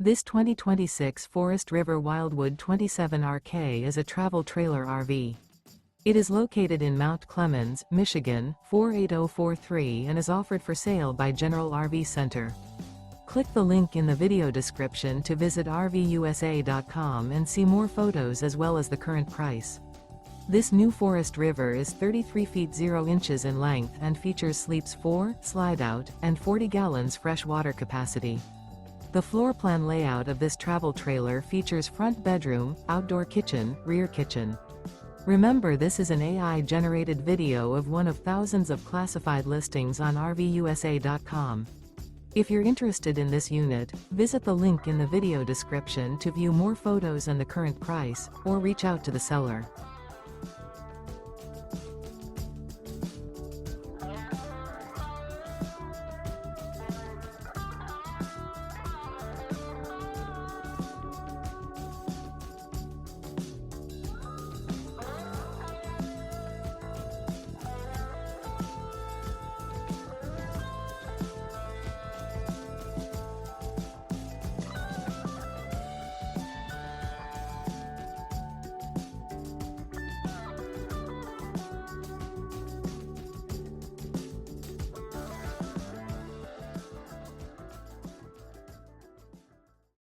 This 2026 Forest River Wildwood 27RK is a travel trailer RV. It is located in Mount Clemens, Michigan, 48043 and is offered for sale by General RV Center. Click the link in the video description to visit RVUSA.com and see more photos as well as the current price. This new Forest River is 33 feet 0 inches in length and features sleeps 4, Slideout, and 40 gallons fresh water capacity. The floor plan layout of this travel trailer features front bedroom, outdoor kitchen, rear kitchen. Remember, this is an AI-generated video of one of thousands of classified listings on RVUSA.com. If you're interested in this unit, visit the link in the video description to view more photos and the current price, or reach out to the seller.